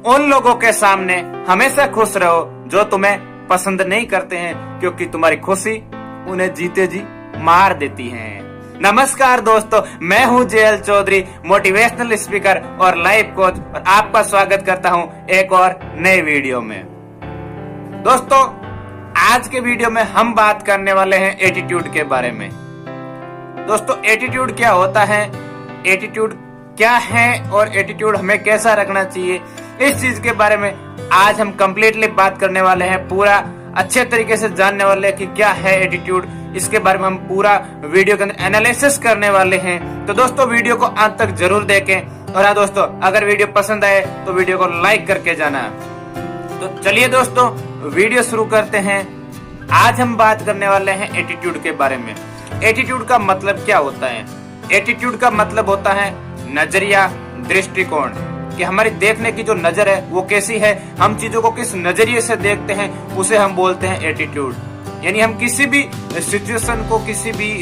उन लोगों के सामने हमेशा खुश रहो जो तुम्हें पसंद नहीं करते हैं, क्योंकि तुम्हारी खुशी उन्हें जीते जी मार देती है। नमस्कार दोस्तों, मैं हूं जेएल चौधरी, मोटिवेशनल स्पीकर और लाइफ कोच, और आपका स्वागत करता हूं एक और नए वीडियो में। दोस्तों, आज के वीडियो में हम बात करने वाले हैं एटीट्यूड के बारे में। दोस्तों, एटीट्यूड क्या होता है, एटीट्यूड क्या है और एटीट्यूड हमें कैसा रखना चाहिए, इस चीज के बारे में आज हम कंप्लीटली बात करने वाले हैं। पूरा अच्छे तरीके से जानने वाले हैं कि क्या है एटीट्यूड, इसके बारे में हम पूरा वीडियो के अंदर एनालिसिस करने वाले हैं। तो दोस्तों, वीडियो को अंत तक जरूर देखें। और हाँ दोस्तों, अगर वीडियो पसंद आए तो वीडियो को लाइक करके जाना। तो चलिए दोस्तों, वीडियो शुरू करते हैं। आज हम बात करने वाले हैं एटीट्यूड के बारे में। एटीट्यूड का मतलब क्या होता है? एटीट्यूड का मतलब होता है नजरिया, दृष्टिकोण, कि हमारी देखने की जो नजर है वो कैसी है, हम चीजों को किस नजरिए से देखते हैं, उसे हम बोलते हैं एटीट्यूड। यानी हम किसी भी सिचुएशन को, किसी भी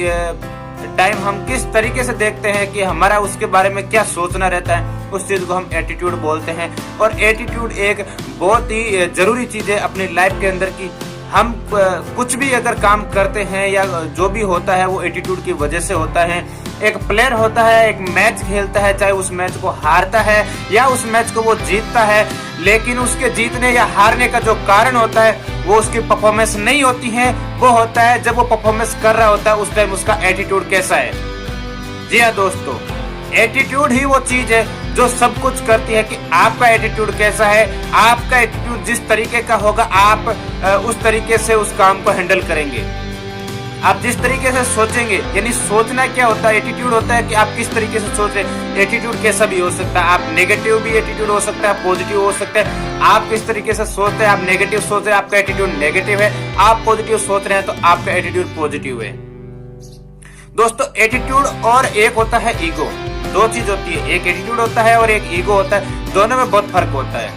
टाइम हम किस तरीके से देखते हैं कि हमारा उसके बारे में क्या सोचना रहता है, उस चीज को हम एटीट्यूड बोलते हैं। और एटीट्यूड एक बहुत ही जरूरी चीज है अपनी लाइफ के अंदर की। हम कुछ भी अगर काम करते हैं या जो भी होता है वो एटीट्यूड की वजह से होता है। एक प्लेयर होता है, एक मैच खेलता है, चाहे उस मैच को हारता है या उस मैच को वो जीतता है, लेकिन उसके जीतने या हारने का जो कारण होता है वो उसकी परफॉर्मेंस नहीं होती है, वो होता है जब वो परफॉर्मेंस कर रहा होता है उस टाइम उसका एटीट्यूड कैसा है। जी हाँ दोस्तों, एटीट्यूड ही वो चीज है जो सब कुछ करती है कि आपका एटीट्यूड कैसा है। आपका एटीट्यूड जिस तरीके का होगा, आप उस तरीके से उस काम को हैंडल करेंगे। आप जिस तरीके से सोचेंगे, यानी सोचना क्या होता है, एटीट्यूड होता है कि आप किस तरीके से सोच रहे हैं। एटीट्यूड कैसा भी हो सकता है, आप नेगेटिव भी एटीट्यूड हो सकता है, पॉजिटिव हो सकता है। आप किस तरीके से सोचते हैं, आप नेगेटिव सोच रहे हैं, आपका एटीट्यूड नेगेटिव है। आप पॉजिटिव सोच रहे हैं तो आपका एटीट्यूड पॉजिटिव है। दोस्तों, एटीट्यूड और एक होता है ईगो, दो चीज होती है, एक एटीट्यूड होता है और एक ईगो होता है। दोनों में बहुत फर्क होता है।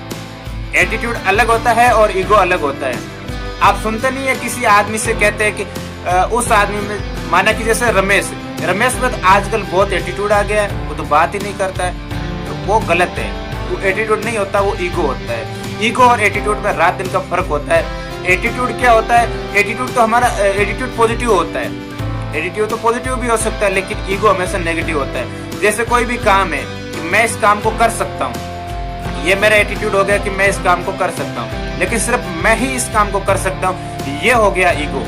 एटीट्यूड अलग होता है और ईगो अलग होता है। आप सुनते नहीं है, किसी आदमी से कहते हैं कि उस आदमी में, माना कि जैसे रमेश में तो आजकल बहुत एटीट्यूड आ गया है, वो तो बात ही नहीं करता है, तो वो गलत है। वो एटीट्यूड नहीं होता, वो ईगो होता है। ईगो और एटीट्यूड में रात दिन का फर्क होता है। एटीट्यूड क्या होता है, एटीट्यूड तो हमारा एटीट्यूड पॉजिटिव होता है। एटीट्यूड तो पॉजिटिव भी हो सकता है, लेकिन ईगो हमेशा नेगेटिव होता है। जैसे कोई भी काम है कि मैं इस काम को कर सकता हूँ, ये मेरा एटीट्यूड हो गया कि मैं इस काम को कर सकता हूँ, लेकिन सिर्फ मैं ही इस काम को कर सकता हूँ, ये हो गया ईगो।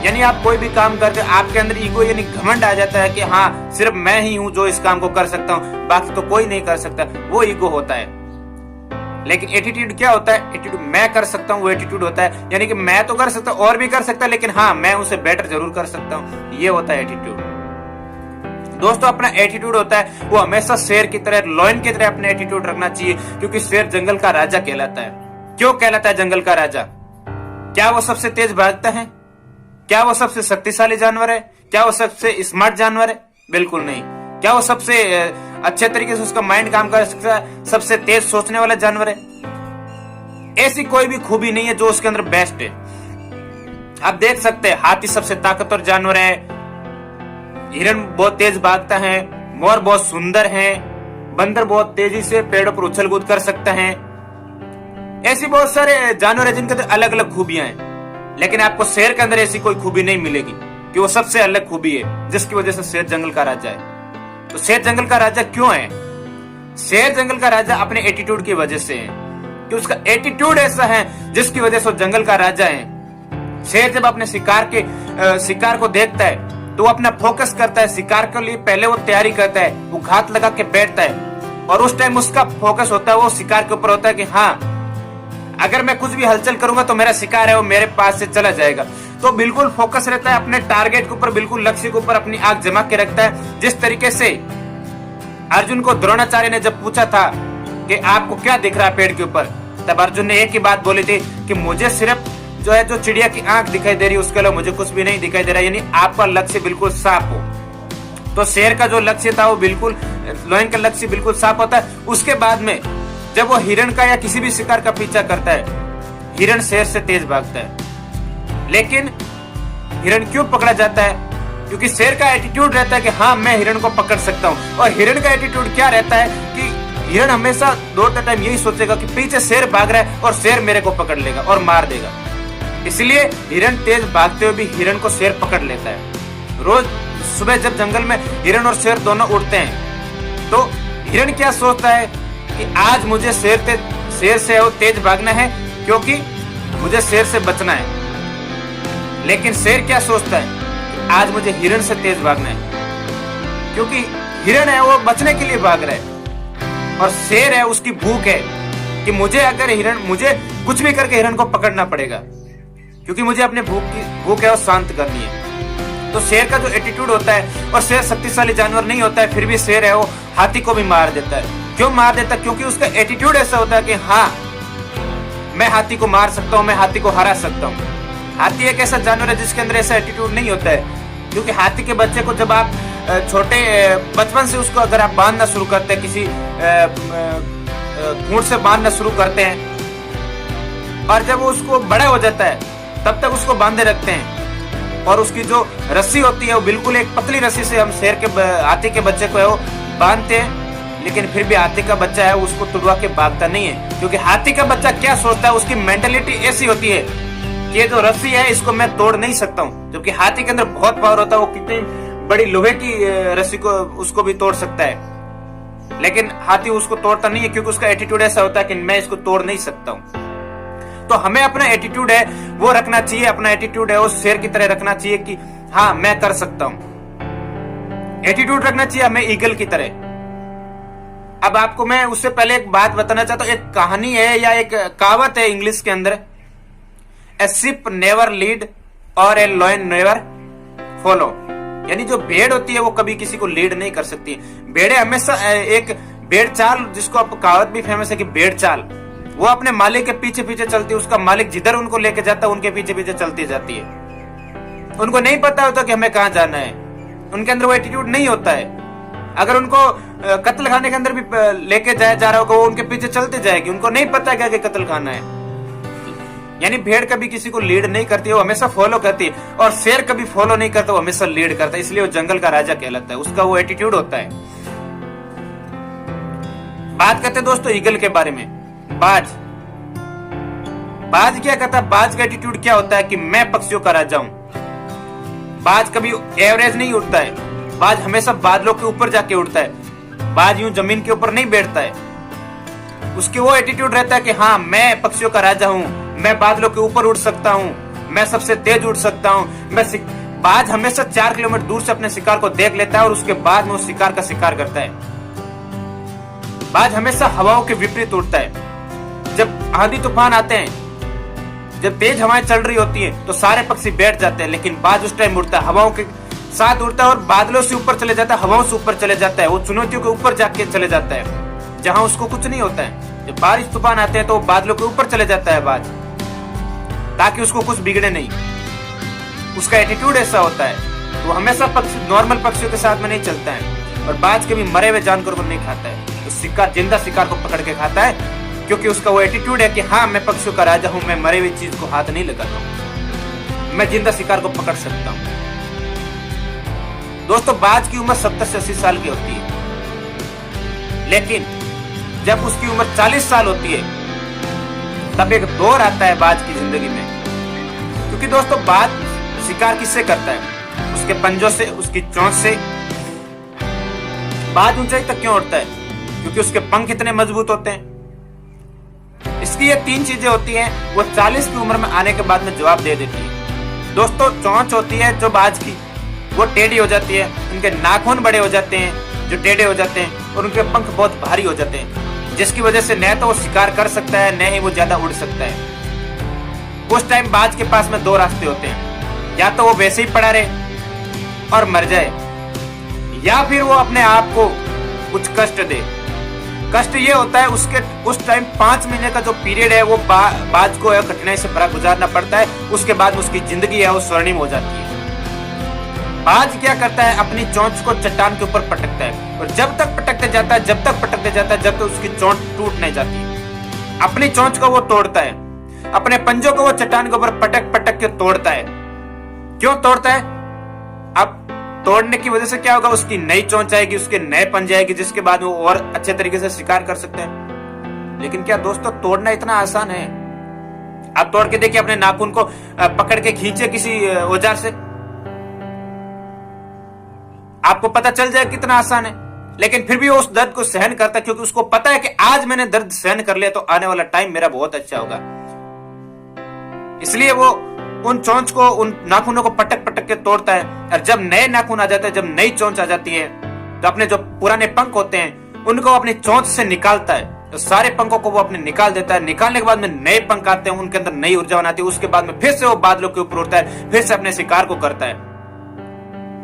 यानी आप कोई भी काम करते हैं, आपके अंदर ईगो यानी घमंड आ जाता है कि हाँ, सिर्फ मैं ही हूँ जो इस काम को कर सकता हूँ, बाकी तो कोई नहीं कर सकता, वो ईगो होता है। लेकिन एटीट्यूड क्या होता है, एटीट्यूड मैं कर सकता हूँ, वो एटीट्यूड होता है। यानी कि मैं तो कर सकता हूँ और भी कर सकता है, लेकिन हाँ, मैं उसे बेटर जरूर कर सकता हूँ, ये होता है एटीट्यूड। दोस्तों, अपना एटीट्यूड होता है वो हमेशा शेर की तरह, लॉयन की तरह अपने एटीट्यूड रखना चाहिए, क्योंकि शेर जंगल का राजा कहलाता है। क्यों कहलाता है जंगल का राजा? क्या वो सबसे तेज भागता है? क्या वो सबसे शक्तिशाली जानवर है? क्या वो सबसे स्मार्ट जानवर है? बिल्कुल नहीं। क्या वो सबसे अच्छे तरीके से उसका माइंड काम कर सकता है, सबसे तेज सोचने वाला जानवर है? ऐसी कोई भी खूबी नहीं है जो उसके अंदर बेस्ट है। आप देख सकते हैं, हाथी सबसे ताकतवर जानवर है, हिरन बहुत तेज भागता है, मोर बहुत सुंदर है, बंदर बहुत तेजी से पेड़ों पर उछल कूद कर सकता है। ऐसी बहुत सारे जानवर है जिनके अंदर अलग अलग खूबियां हैं, लेकिन आपको शेर के अंदर ऐसी कोई खूबी नहीं मिलेगी कि वो सबसे अलग खूबी है जिसकी वजह से शेर जंगल का राजा है। तो शेर जंगल का राजा क्यों है? शेर जंगल का राजा अपने एटीट्यूड की वजह से है, कि उसका एटीट्यूड ऐसा है जिसकी वजह से वो जंगल का राजा है। शेर जब अपने शिकार को देखता है तो वो अपना फोकस करता है शिकार के लिए, पहले वो तैयारी करता है, वो घात लगा के बैठता है, और उस टाइम उसका फोकस होता है वो शिकार के ऊपर होता है कि हाँ, अगर मैं कुछ भी हलचल करूंगा तो मेरा शिकार है वो मेरे पास से चला जाएगा। तो बिल्कुल फोकस रहता है अपने टारगेट के ऊपर, बिल्कुल लक्ष्य के ऊपर अपनी आंख जमा के रखता है। जिस तरीके से अर्जुन को द्रोणाचार्य ने जब पूछा था कि आपको क्या दिख रहा है पेड़ के ऊपर, तब अर्जुन ने एक ही बात बोली थी कि मुझे सिर्फ जो है जो चिड़िया की आंख दिखाई दे रही है, उसके अलावा मुझे कुछ भी नहीं दिखाई दे रहा। यानी आपका लक्ष्य बिल्कुल साफ हो। तो शेर का जो लक्ष्य था वो बिल्कुल, लॉयन का लक्ष्य बिल्कुल साफ होता है। उसके बाद में जब वो हिरण का या किसी भी शिकार का पीछा करता है, हिरण शेर से तेज भागता है। लेकिन हिरण क्यों पकड़ा जाता है? क्योंकि शेर का एटीट्यूड रहता है कि हाँ, मैं हिरण को पकड़ सकता हूँ, और हिरण का एटीट्यूड क्या रहता है कि हिरण हमेशा दौड़ते टाइम यही सोचेगा कि पीछे शेर भाग रहा है और शेर मेरे को पकड़ लेगा और मार देगा। इसलिए हिरण तेज भागते हुए भी हिरण को शेर पकड़ लेता है। रोज सुबह जब जंगल में हिरण और शेर दोनों उड़ते हैं तो हिरण क्या सोचता है कि आज मुझे शेर से तेज भागना है क्योंकि मुझे शेर से बचना है। लेकिन शेर क्या सोचता है कि आज मुझे हिरण से तेज भागना है क्योंकि हिरण है वो बचने के लिए भाग रहा है, और शेर है उसकी भूख है कि मुझे कुछ भी करके हिरण को पकड़ना पड़ेगा क्योंकि मुझे अपने भूख है वो शांत करनी है। तो शेर का जो एटीट्यूड होता है, और शेर शक्तिशाली जानवर नहीं होता है फिर भी शेर है वो हाथी को भी मार देता है। क्यों मार देता है? क्योंकि उसका एटीट्यूड ऐसा होता है कि हाँ मैं हाथी को मार सकता हूँ, मैं हाथी को हरा सकता हूँ। हाथी एक ऐसा जानवर है जिसके अंदर ऐसा एटीट्यूड नहीं होता है, क्योंकि हाथी के बच्चे को जब आप छोटे बचपन से उसको अगर आप बांधना शुरू करते हैं, किसी खूंट से बांधना शुरू करते हैं, और जब वो उसको बड़ा हो जाता है तब तक उसको बांधे रखते हैं, और उसकी जो रस्सी होती है वो बिल्कुल एक पतली रस्सी से हम हाथी के बच्चे को है वो बांधते हैं। लेकिन फिर भी हाथी का बच्चा है उसको तुड़वा के भागता नहीं है, क्योंकि हाथी का बच्चा क्या सोचता है, उसकी मेंटेलिटी ऐसी होती है कि ये जो रस्सी है इसको मैं तोड़ नहीं सकता हूँ। जबकि हाथी के अंदर बहुत पावर होता है, वो कितनी बड़ी लोहे की रस्सी को उसको भी तोड़ सकता है, लेकिन हाथी उसको तोड़ता नहीं है क्योंकि उसका एटीट्यूड ऐसा होता है कि मैं इसको तोड़ नहीं सकता हूँ। तो हमें अपना एटीट्यूड है वो रखना चाहिए, अपना एटीट्यूड है वो शेर की तरह रखना चाहिए कि हाँ मैं कर सकता हूँ। एटीट्यूड रखना चाहिए हमें ईगल की तरह। अब आपको मैं उससे पहले एक बात बताना चाहता हूँ। एक कहानी है या एक कहावत है इंग्लिश के अंदर, ए शिप नेवर लीड और ए लॉयन नेवर फॉलो। यानी जो भेड़ होती है वो कभी किसी को लीड नहीं कर सकती। भेड़े हमेशा एक भेड़ चाल, जिसको आप कहावत भी फेमस है कि भेड़ चाल, वो अपने मालिक के पीछे पीछे चलती है। उसका मालिक जिधर उनको लेके जाता है उनके पीछे पीछे चलती जाती है। उनको नहीं पता होता कि हमें कहाँ जाना है, उनके अंदर वो एटीट्यूड नहीं होता है। अगर उनको कत्ल खाने के अंदर भी लेके जा रहा होगा वो उनके पीछे चलते जाएगी, उनको नहीं पता क्या कि कत्ल खाना है। यानी भेड़ कभी किसी को लीड नहीं करती, वो हमेशा फॉलो करती है, और शेर कभी फॉलो नहीं करता, वो हमेशा लीड करता है। इसलिए वो जंगल का राजा कहलाता है, उसका वो एटीट्यूड होता है। बात करते हैं दोस्तों ईगल के बारे में। बाज क्या कहता है? बाज का एटीट्यूड क्या होता है कि मैं पक्षियों का राजा हूं। बाज कभी एवरेज नहीं उड़ता है, बाज हमेशा बादलों के ऊपर जाके उड़ता है। बाज यूं जमीन के ऊपर नहीं बैठता है। उसके वो एटीट्यूड रहता है कि हाँ मैं पक्षियों का राजा हूं, मैं बादलों के ऊपर उड़ सकता हूं, मैं सबसे तेज उड़ सकता हूं। बाज हमेशा 4 किलोमीटर दूर से अपने शिकार को देख लेता है और उसके बाद में उस शिकार का शिकार करता है। बाज हमेशा हवाओं के विपरीत उड़ता है। जब आंधी तूफान आते हैं, जब तेज हवाएं चल रही होती हैं, तो सारे पक्षी बैठ जाते हैं, लेकिन बाज उस टाइम उड़ता है, हवाओं के साथ उड़ता है और बादलों से ऊपर चले जाता है, हवाओं से ऊपर चले जाता है। वो चुनौतियों के ऊपर जाके चले जाता है जहां उसको कुछ नहीं होता है। जब बारिश तूफान आते हैं तो वो बादलों के ऊपर चले जाता है बाज, ताकि उसको कुछ बिगड़े नहीं। उसका एटीट्यूड ऐसा होता है। वो हमेशा नॉर्मल पक्षियों के साथ में नहीं चलता है, और बाज कभी मरे हुए जानवर को नहीं खाता है। वो जिंदा शिकार को पकड़ के खाता है, क्योंकि उसका वो एटीट्यूड है कि हाँ मैं पक्षियों का राजा हूं, मैं मरे हुई चीज को हाथ नहीं लगाता हूं, मैं जिंदा शिकार को पकड़ सकता हूं। दोस्तों बाज की उम्र 70 से 80 साल की होती है, लेकिन जब उसकी उम्र 40 साल होती है तब एक दौर आता है बाज की जिंदगी में। क्योंकि दोस्तों बाज शिकार किससे करता है? उसके पंजों से, उसकी चोंच से। बाज ऊंचाई तक क्यों उड़ता है? क्योंकि उसके पंख इतने मजबूत होते हैं। इसकी ये 3 चीजें होती हैं, वो 40 की उम्र में आने के बाद में जवाब दे देती है। दोस्तों चोंच होती है जो बाज की, वो टेढ़ी हो जाती है, उनके नाखून बड़े हो जाते हैं जो टेढ़े हो जाते हैं, और उनके पंख बहुत भारी हो जाते हैं, जिसकी वजह से न तो वो शिकार कर सकता है, न ही वो ज्यादा उड़ सकता है। उस टाइम बाज के पास में 2 रास्ते होते हैं, या तो वो वैसे ही पड़ा रहे और मर जाए, या फिर वो अपने आप को कुछ कष्ट दे। कष्ट ये होता है उस टाइम 5 महीने का जो पीरियड है वो बाज को कठिनाई से भरा गुजारना पड़ता है। उसके बाद उसकी जिंदगी है वो स्वर्णिम हो जाती है। बाज क्या करता है? अपनी चोंच को चट्टान के ऊपर पटकता है, और जब तक पटकते जाता है जब तक उसकी चोंच टूट नहीं जाती। अपनी चोंच को वो तोड़ता है, अपने पंजों को वो चट्टान के ऊपर पटक के तोड़ता है। क्यों तोड़ता है? अब तोड़ने की वजह से क्या होगा, उसकी नई चोंच आएगी, उसके नए पंजे आएगी, जिसके बाद वो और अच्छे तरीके से शिकार कर सकते हैं। लेकिन क्या दोस्तों तोड़ना इतना आसान है? आप तोड़ के देखिए, अपने नाखून को पकड़ के खींचे किसी औजार से, आपको पता चल जाए कितना आसान है। लेकिन फिर भी वो उस दर्द को सहन करता है, क्योंकि उसको पता है कि आज मैंने दर्द सहन कर लिया तो आने वाला टाइम मेरा बहुत अच्छा होगा। इसलिए वो उन चोंच को, उन नाखूनों को पटक पटक के तोड़ता है। और जब नए नाखून आ जाते हैं, जब नई चोंच आ जाती है, तो अपने जो पुराने पंख होते हैं उनको अपनी चोंच से निकालता है। तो सारे पंखों को वो अपने निकाल देता है। निकालने के बाद में नए पंख आते हैं, उनके अंदर नई ऊर्जा बनाती है। उसके बाद में फिर से वो बादलों के ऊपर उड़ता है, फिर से अपने शिकार को करता है।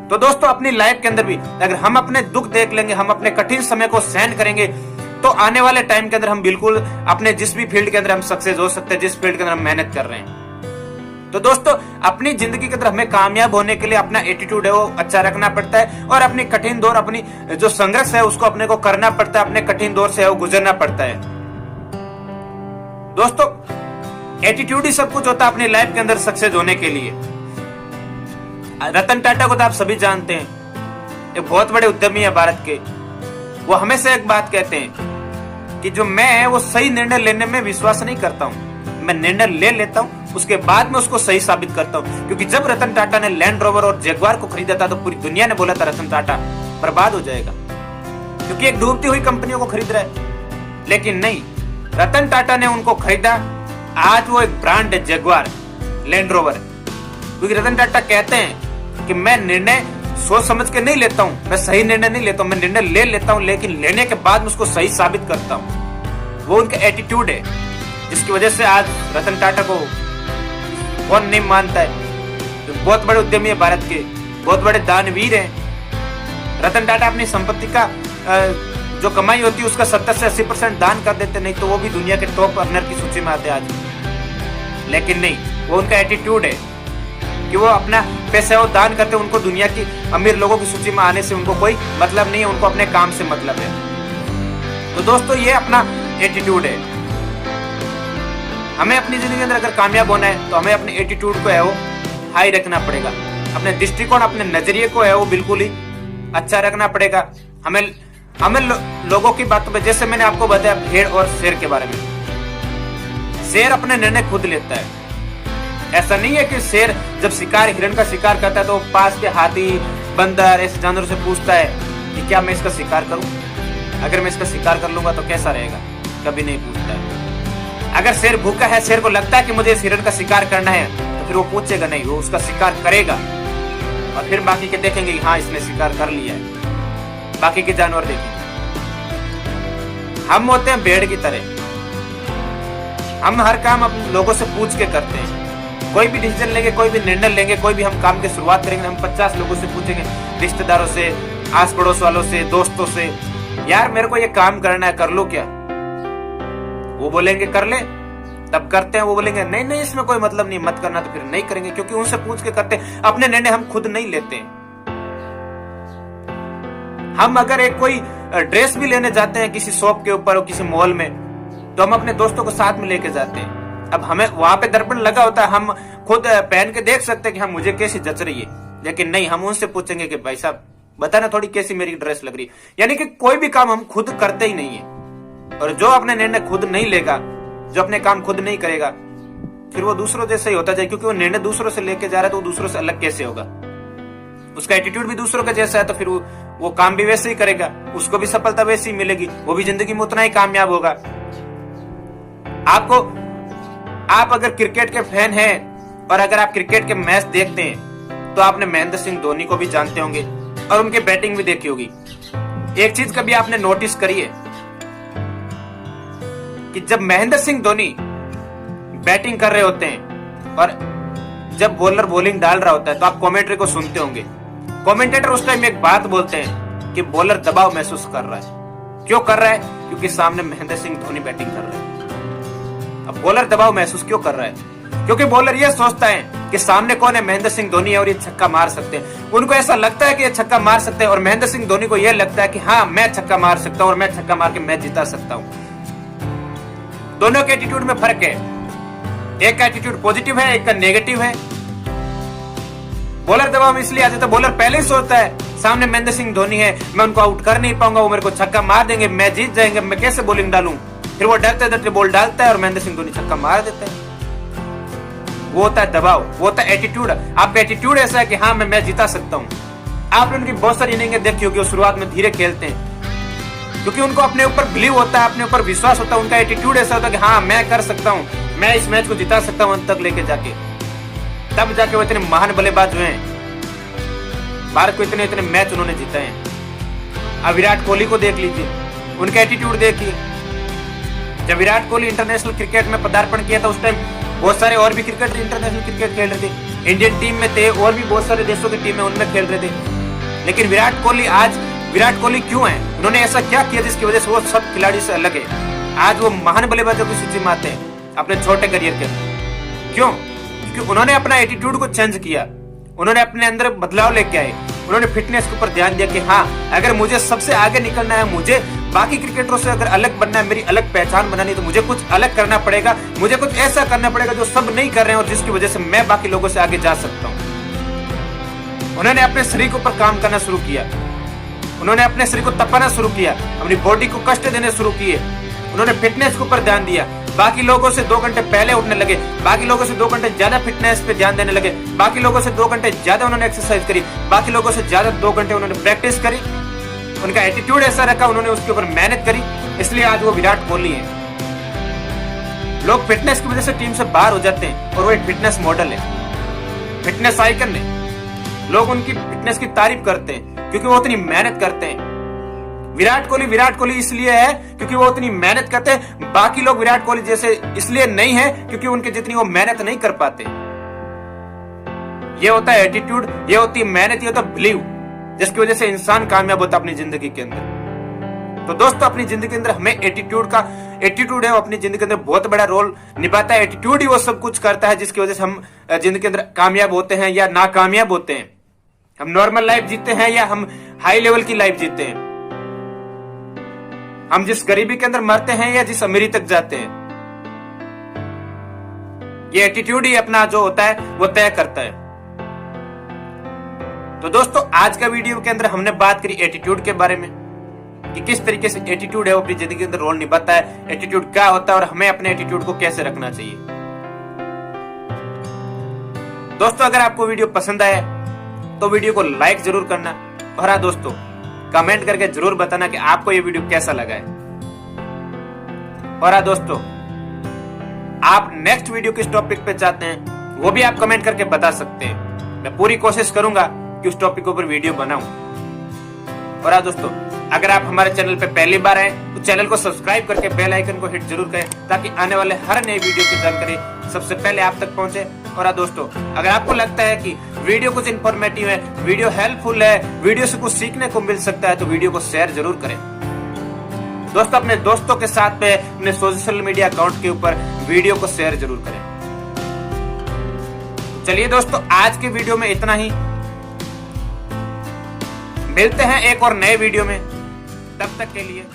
तो दोस्तों अपनी लाइफ के अंदर भी अगर हम अपने दुख देख लेंगे, हम अपने कठिन समय को सहन करेंगे, तो आने वाले टाइम के अंदर हम बिल्कुल अपने जिस भी फील्ड के अंदर हम सक्सेस हो सकते हैं, जिस फील्ड के अंदर हम मेहनत कर रहे हैं। तो दोस्तों अपनी जिंदगी के अंदर हमें कामयाब होने के लिए अपना एटीट्यूड है वो अच्छा रखना पड़ता है, और अपनी कठिन दौर, अपनी जो संघर्ष है उसको अपने को करना पड़ता है, अपने कठिन दौर से वो गुजरना पड़ता है। दोस्तों एटीट्यूड ही सब कुछ होता है अपनी लाइफ के अंदर सक्सेस होने के लिए। रतन टाटा को तो आप सभी जानते हैं, एक बहुत बड़े उद्यमी है भारत के। वो हमेशा एक बात कहते हैं कि जो मैं है वो सही निर्णय लेने में विश्वास नहीं करता हूं। मैं निर्णय ले लेता हूं, उसके बाद में उसको सही साबित करता हूं। क्योंकि जब रतन टाटा ने लैंड रोवर और जगुआर को खरीदा था तो पूरी दुनिया ने बोला था रतन टाटा बर्बाद हो जाएगा, क्योंकि एक डूबती हुई कंपनियों को खरीद रहा है। लेकिन नहीं, रतन टाटा ने उनको खरीदा। आज वो एक ब्रांड है, जगुआर, लैंड रोवर। क्योंकि रतन टाटा कहते हैं कि मैं निर्णय सोच समझ के नहीं लेता हूं, मैं सही निर्णय नहीं लेता हूं, मैं निर्णय ले लेता हूं, लेकिन लेने के बाद में उसको सही साबित करता हूं। वो उनका एटीट्यूड है, जिसकी वजह से आज रतन टाटा को कौन नहीं मानता है। तो बहुत बड़े उद्यमी है भारत के, बहुत बड़े दानवीर हैं। रतन टाटा अपनी संपत्ति का जो कमाई होती है उसका 70 से 80% दान कर देते, नहीं तो वो भी दुनिया के टॉप अर्नर की सूची में आते आज। लेकिन नहीं, वो उनका एटीट्यूड है कि वो अपना पैसा वो दान करते, उनको दुनिया की अमीर लोगों की सूची में आने से उनको कोई मतलब नहीं है, उनको अपने काम से मतलब है। तो दोस्तों ये अपना एटीट्यूड है। हमें अपनी जिंदगी के अंदर अगर कामयाब होना है तो हमें अपने एटीट्यूड को है वो हाई रखना पड़ेगा, अपने दृष्टिकोण, अपने नजरिए को है वो बिल्कुल ही अच्छा रखना पड़ेगा। हमें लोगों की बातों पे, जैसे मैंने आपको बताया भेड़ और शेर के बारे में, शेर अपने निर्णय खुद लेता है। ऐसा नहीं है कि शेर जब शिकार, हिरण का शिकार करता है तो पास के हाथी, बंदर, ऐसे जानवरों से पूछता है कि क्या मैं इसका शिकार करूं, अगर मैं इसका शिकार कर लूंगा तो कैसा रहेगा, कभी नहीं पूछता है। अगर शेर भूखा है, शेर को लगता है कि मुझे इस हिरण का शिकार करना है, तो फिर वो पूछेगा नहीं, वो उसका शिकार करेगा। और फिर बाकी के देखेंगे हाँ इसने शिकार कर लिया है, बाकी के जानवर देखेंगे। हम होते हैं भेड़ की तरह, हम हर काम अपने लोगों से पूछ के करते हैं। कोई भी डिसीजन लेंगे, कोई भी निर्णय लेंगे, कोई भी हम काम की शुरुआत करेंगे, हम 50 लोगों से पूछेंगे, रिश्तेदारों से, आस पड़ोस वालों से, दोस्तों से, यार मेरे को ये काम करना है, कर लो क्या? वो बोलेंगे कर ले, तब करते हैं। वो बोलेंगे नहीं नहीं इसमें कोई मतलब नहीं, मत करना, तो फिर नहीं करेंगे, क्योंकि उनसे पूछ के करते हैं। अपने निर्णय हम खुद नहीं लेते। हम अगर एक कोई ड्रेस भी लेने जाते हैं किसी शॉप के ऊपर और किसी मॉल में, तो हम अपने दोस्तों को साथ में लेके जाते हैं। अब हमें वहां पे दर्पण लगा होता है, हम खुद पहन के देख सकते हैं कि हम मुझे कैसी जच रही है, लेकिन नहीं, हम उनसे पूछेंगे कि भाई साहब बताना थोड़ी कैसी मेरी ड्रेस लग रही है। यानी कि कोई भी काम हम खुद करते ही नहीं है। और जो अपने निर्णय खुद नहीं लेगा, जो अपने काम खुद नहीं करेगा, फिर वो दूसरों जैसा ही होता जाए, क्योंकि वो निर्णय दूसरों से लेके जा रहा है तो वो दूसरों से अलग कैसे होगा? उसका एटीट्यूड भी दूसरों का जैसा है, तो फिर वो काम भी वैसे ही करेगा, उसको भी सफलता वैसी ही मिलेगी, वो भी जिंदगी में उतना ही कामयाब होगा। आप अगर क्रिकेट के फैन हैं और अगर आप क्रिकेट के मैच देखते हैं तो आपने महेंद्र सिंह धोनी को भी जानते होंगे और उनके बैटिंग भी देखी होगी। एक चीज कभी आपने नोटिस करी है कि जब महेंद्र सिंह धोनी बैटिंग कर रहे होते हैं और जब बॉलर बॉलिंग डाल रहा होता है तो आप कमेंट्री को सुनते होंगे। कमेंटेटर उस टाइम एक बात बोलते हैं कि बॉलर दबाव महसूस कर रहा है। क्यों कर रहा है? क्योंकि सामने महेंद्र सिंह धोनी बैटिंग कर रहे हैं। अब बॉलर दबाव महसूस क्यों कर रहा है? क्योंकि बॉलर ये सोचता है कि सामने कौन है, महेंद्र सिंह धोनी है और ये छक्का मार सकते हैं। उनको ऐसा लगता है कि ये छक्का मार सकते हैं और महेंद्र सिंह धोनी को यह लगता है कि हाँ मैं छक्का मार सकता हूं और मैं छक्का मार के मैच जिता सकता हूं। दोनों के एटीट्यूड में फर्क है। एक का एटीट्यूड पॉजिटिव है, एक का नेगेटिव है। बॉलर दबाव में इसलिए आ जाता है, बॉलर पहले ही सोचता है सामने महेंद्र सिंह धोनी है, मैं उनको आउट कर नहीं पाऊंगा, वो मेरे को छक्का मार देंगे, मैं जीत जाएंगे, मैं कैसे बॉलिंग डालूं। फिर वो डरते डरते बॉल डालता है और महेंद्र सिंह धोनी छक्का मार देता है। वो होता है दबाव, वो होता है एटीट्यूड। आपका एटीट्यूड ऐसा है कि हाँ मैं मैच जिता सकता हूँ। आपने उनकी बहुत सारी इनिंगें देखी होगी, वो शुरुआत में धीरे खेलते हैं क्योंकि उनको अपने ऊपर बिलीव होता है, अपने ऊपर विश्वास होता है, उनका एटीट्यूड ऐसा होता है कि हाँ मैं कर सकता हूँ, मैं इस मैच को जिता सकता हूँ अंत तक लेके जाके। तब जाके वो इतने महान बल्लेबाज हुए हैं, भारत को इतने इतने मैच उन्होंने जीते हैं। अब विराट कोहली को देख लीजिए, उनका एटीट्यूड देखिए। जब विराट कोहली इंटरनेशनल क्रिकेट में पदार्पण किया था उस टाइम बहुत सारे और भी क्रिकेटर इंटरनेशनल क्रिकेट खेल रहे थे, इंडियन टीम में थे, और भी बहुत सारे देशों की टीम में उनमें खेल रहे थे। लेकिन विराट कोहली आज विराट कोहली क्यों है? उन्होंने ऐसा क्या किया जिसकी वजह से वो सब खिलाड़ी से अलग है? आज वो महान बल्लेबाजों की सूची में आते हैं अपने छोटे करियर के। क्यों? क्योंकि उन्होंने अपना एटीट्यूड को चेंज किया, उन्होंने अपने अंदर बदलाव लेके आए, उन्होंने फिटनेस के ऊपर ध्यान दिया कि हाँ अगर मुझे सबसे आगे निकलना है, मुझे बाकी क्रिकेटरों से अगर अलग बनना है, मेरी अलग पहचान बनानी है, तो मुझे कुछ अलग करना पड़ेगा, मुझे कुछ ऐसा करना पड़ेगा जो सब नहीं कर रहे हैं और जिसकी वजह से मैं बाकी लोगों से आगे जा सकता हूँ। उन्होंने अपने शरीर के ऊपर काम करना शुरू किया, उन्होंने अपने शरीर को तपाना शुरू किया, अपनी बॉडी को कष्ट देने शुरू किए, उन्होंने फिटनेस के ऊपर ध्यान दिया। बाकी लोगों से 2 घंटे पहले उठने लगे, बाकी लोगों से 2 घंटे ज्यादा फिटनेस पे ध्यान देने लगे, बाकी लोगों से 2 घंटे ज्यादा उन्होंने एक्सरसाइज करी, बाकी लोगों से ज्यादा 2 घंटे उन्होंने प्रैक्टिस करी। उनका एटीट्यूड ऐसा रखा, उन्होंने उसके ऊपर मेहनत करी, इसलिए आज वो विराट कोहली है। लोग फिटनेस की वजह से टीम से बाहर हो जाते हैं और वो एक फिटनेस मॉडल है, फिटनेस आइकन है। लोग उनकी फिटनेस की तारीफ करते हैं क्योंकि वो उतनी मेहनत करते हैं। विराट कोहली इसलिए है क्योंकि वो उतनी मेहनत करते हैं। बाकी लोग विराट कोहली जैसे इसलिए नहीं है क्योंकि उनके जितनी वो मेहनत नहीं कर पाते। ये होता है एटीट्यूड, ये होती है मेहनत, ये होता है बिलीव, जिसकी वजह से इंसान कामयाब होता है अपनी जिंदगी के अंदर। तो दोस्तों अपनी जिंदगी के अंदर हमें एटीट्यूड है वो अपनी जिंदगी के अंदर बहुत बड़ा रोल निभाता है। एटीट्यूड ही वो सब कुछ करता है जिसकी वजह से हम जिंदगी के अंदर कामयाब होते हैं या नाकामयाब होते हैं। हम नॉर्मल लाइफ जीते हैं या हम हाई लेवल की लाइफ जीते हैं, हम जिस गरीबी के अंदर मरते हैं या जिस अमीरी तक जाते हैं, ये एटीट्यूड ही अपना जो होता है वो तय करता है। तो दोस्तों आज का वीडियो के अंदर हमने बात करी एटीट्यूड के बारे में कि किस तरीके से एटीट्यूड है वो अपनी जिंदगी के अंदर रोल निभाता है, एटीट्यूड क्या होता है और हमें अपने एटीट्यूड को कैसे रखना चाहिए। दोस्तों अगर आपको वीडियो पसंद आया तो वीडियो को लाइक जरूर करना, और हाँ दोस्तों कमेंट करके जरूर बताना कि आपको ये वीडियो कैसा लगा है। और हाँ दोस्तों आप नेक्स्ट वीडियो किस टॉपिक पे चाहते हैं वो भी आप कमेंट करके बता सकते हैं, मैं पूरी कोशिश करूंगा कि उस टॉपिक के ऊपर वीडियो बनाऊं। और हाँ दोस्तों अगर आप हमारे चैनल पे पहली बार आए तो चैनल को सब्सक्राइब करके बेल आइकन को हिट जरूर करें ताकि आने वाले हर नए वीडियो की जानकारी सबसे पहले आप तक पहुंचे। और हाँ दोस्तों अगर आपको लगता है कि वीडियो कुछ इन्फॉर्मेटिव है, वीडियो हेल्पफुल है, वीडियो से कुछ सीखने को मिल सकता है तो वीडियो को शेयर जरूर करें। दोस्तों अपने दोस्तों के साथ में अपने सोशल मीडिया अकाउंट के ऊपर वीडियो को शेयर जरूर करें। चलिए दोस्तों आज के वीडियो में इतना ही, मिलते हैं एक और नए वीडियो में, तब तक के लिए